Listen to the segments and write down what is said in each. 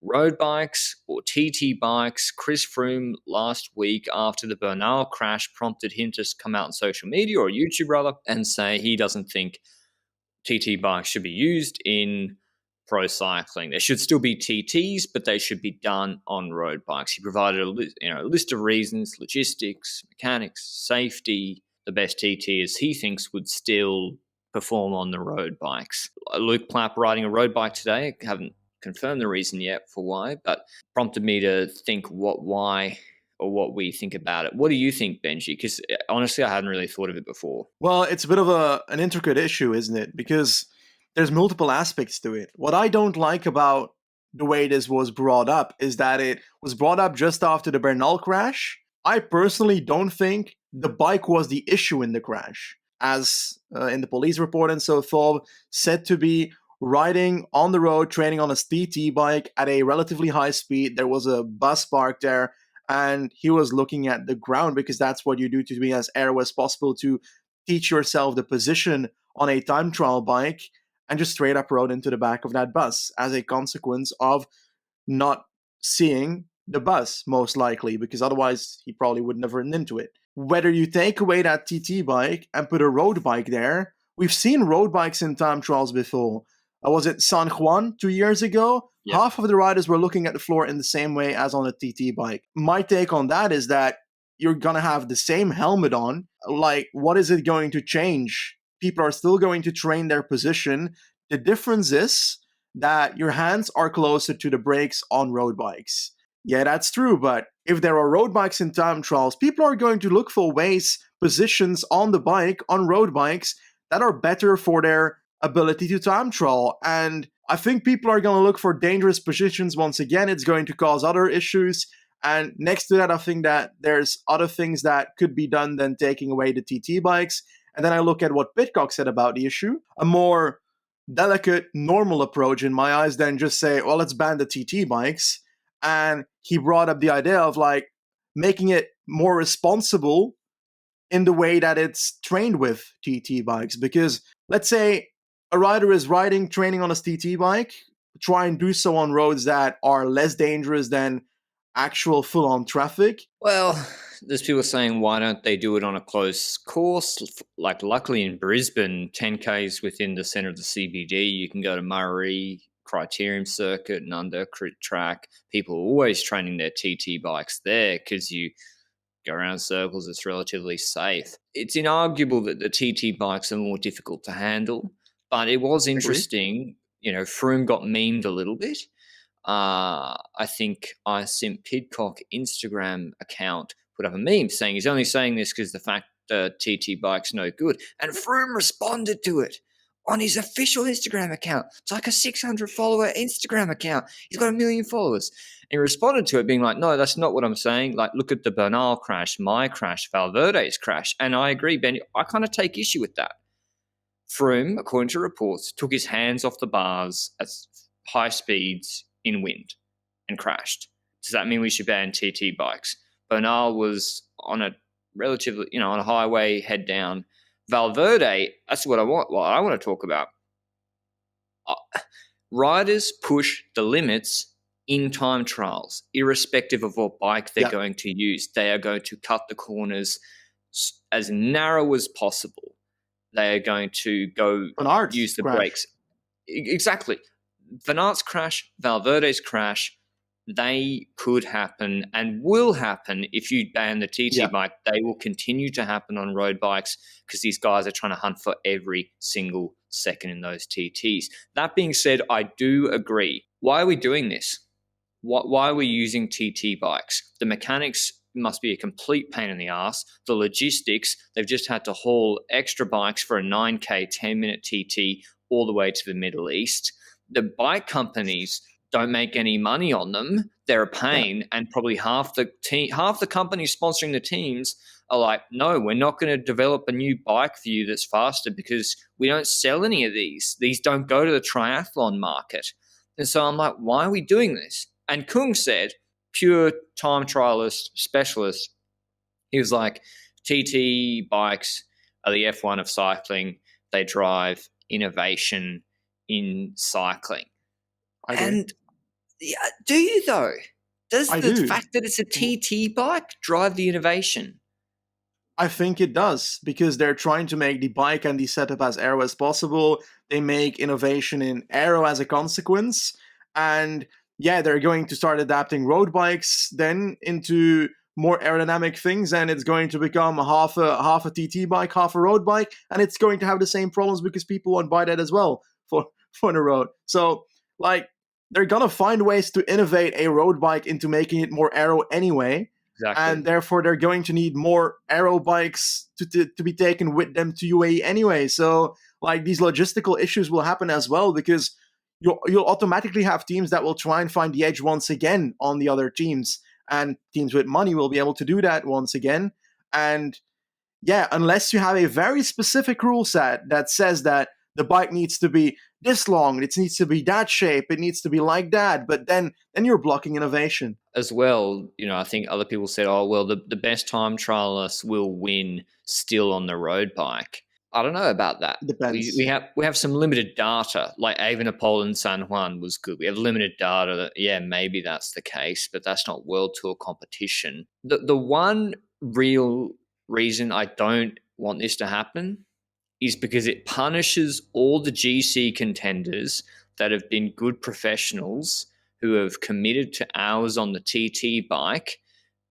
road bikes or TT bikes. Chris Froome last week after the Bernal crash prompted him to come out on social media, or YouTube rather, and say he doesn't think TT bikes should be used in pro cycling. There should still be TTs, but they should be done on road bikes. He provided a list of reasons: logistics, mechanics, safety. The best TTs he thinks would still perform on the road bikes. Luke Plapp riding a road bike today. I haven't confirmed the reason yet for why, but prompted me to think why or what we think about it. What do you think, Benji? Because honestly, I hadn't really thought of it before. Well, it's a bit of an intricate issue, isn't it? Because there's multiple aspects to it. What I don't like about the way this was brought up is that it was brought up just after the Bernal crash. I personally don't think the bike was the issue in the crash, as in the police report and so forth, said to be riding on the road, training on a TT bike at a relatively high speed. There was a bus parked there, and he was looking at the ground because that's what you do to be as aero as possible to teach yourself the position on a time trial bike, and just straight up rode into the back of that bus as a consequence of not seeing the bus, most likely, because otherwise he probably wouldn't have ridden into it. Whether you take away that TT bike and put a road bike there, we've seen road bikes in time trials before. Was it San Juan 2 years ago? Yep. Half of the riders were looking at the floor in the same way as on a TT bike. My take on that is that you're going to have the same helmet on. Like, what is it going to change? People are still going to train their position. The difference is that your hands are closer to the brakes on road bikes. Yeah, that's true, but if there are road bikes in time trials, people are going to look for ways, positions on the bike, on road bikes, that are better for their ability to time trial. And I think people are going to look for dangerous positions. Once again, it's going to cause other issues. And next to that, I think that there's other things that could be done than taking away the TT bikes. And then I look at what Pidcock said about the issue. A more delicate, normal approach in my eyes than just say, well, let's ban the TT bikes. And he brought up the idea of like making it more responsible in the way that it's trained with TT bikes. Because let's say a rider is training on a TT bike, try and do so on roads that are less dangerous than actual full-on traffic. Well, there's people saying, why don't they do it on a close course? Like, luckily in Brisbane, 10Ks within the centre of the CBD, you can go to Murray, Criterium Circuit and under crit track. People are always training their TT bikes there because you go around circles, it's relatively safe. It's inarguable that the TT bikes are more difficult to handle, but it was interesting. You know, Froome got memed a little bit. I think iSimp Pidcock Instagram account put up a meme saying he's only saying this because the fact TT bike's no good. And Froome responded to it on his official Instagram account. It's like a 600 follower Instagram account. He's got 1 million followers. And he responded to it being like, no, that's not what I'm saying. Like, look at the Bernal crash, my crash, Valverde's crash. And I agree, Benny, I kind of take issue with that. Froome, according to reports, took his hands off the bars at high speeds in wind and crashed. Does that mean we should ban TT bikes? Bernal was on a relatively, on a highway, head down. Valverde, that's what I want to talk about. Riders push the limits in time trials, irrespective of what bike they're going to use. They are going to cut the corners as narrow as possible. They are going to go use the brakes. Exactly. Van Aert's crash, Valverde's crash, they could happen and will happen if you ban the TT bike. They will continue to happen on road bikes because these guys are trying to hunt for every single second in those TTs. That being said, I do agree. Why are we doing this? Why are we using TT bikes? The mechanics must be a complete pain in the ass. The logistics, they've just had to haul extra bikes for a 9K 10-minute TT all the way to the Middle East. The bike companies don't make any money on them. They're a pain, and probably half the companies sponsoring the teams are like, no, we're not going to develop a new bike for you that's faster because we don't sell any of these. These don't go to the triathlon market. And so I'm like, why are we doing this? And Kung said, pure time trialist, specialist, he was like, TT bikes are the F1 of cycling. They drive innovation in cycling. And Yeah, do you though? Does I the do. fact that it's a TT bike drive the innovation? I think it does, because they're trying to make the bike and the setup as aero as possible. They make innovation in aero as a consequence. And yeah, they're going to start adapting road bikes then into more aerodynamic things, and it's going to become half a TT bike, half a road bike, and it's going to have the same problems because people won't buy that as well for the road. So like, they're gonna find ways to innovate a road bike into making it more aero anyway, and Exactly. therefore they're going to need more aero bikes to be taken with them to UAE anyway. So like, these logistical issues will happen as well, because you'll automatically have teams that will try and find the edge once again on the other teams, and teams with money will be able to do that once again. And yeah, unless you have a very specific rule set that says that the bike needs to be this long, it needs to be that shape, it needs to be like that, but then you're blocking innovation. As well, I think other people said, oh, well, the best time trialists will win still on the road bike. I don't know about that. It We depends. have some limited data. Like Evenepoel and San Juan was good. We have limited data that, yeah, maybe that's the case, but that's not World Tour competition. The one real reason I don't want this to happen is because it punishes all the GC contenders that have been good professionals who have committed to hours on the TT bike,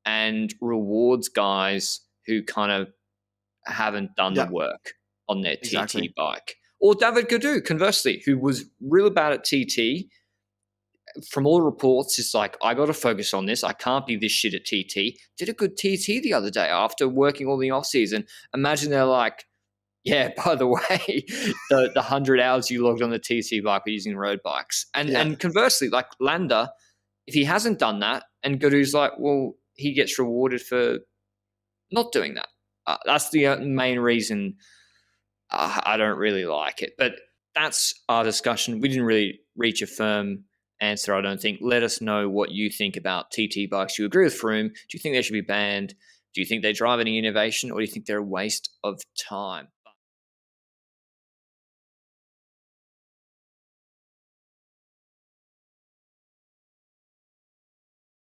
and rewards guys who kind of haven't done the Yeah, work on their TT exactly. bike. Or David Gaudu, conversely, who was really bad at TT. From all reports, it's like, I got to focus on this. I can't be this shit at TT. Did a good TT the other day after working all the off season. Imagine they're like, yeah, by the way, the 100 hours you logged on the TT bike were using road bikes. Yeah, And conversely, like Landa, if he hasn't done that, and Gadu's like, well, he gets rewarded for not doing that. That's the main reason I don't really like it. But that's our discussion. We didn't really reach a firm answer, I don't think. Let us know what you think about TT bikes. Do you agree with Froome? Do you think they should be banned? Do you think they drive any innovation, or do you think they're a waste of time?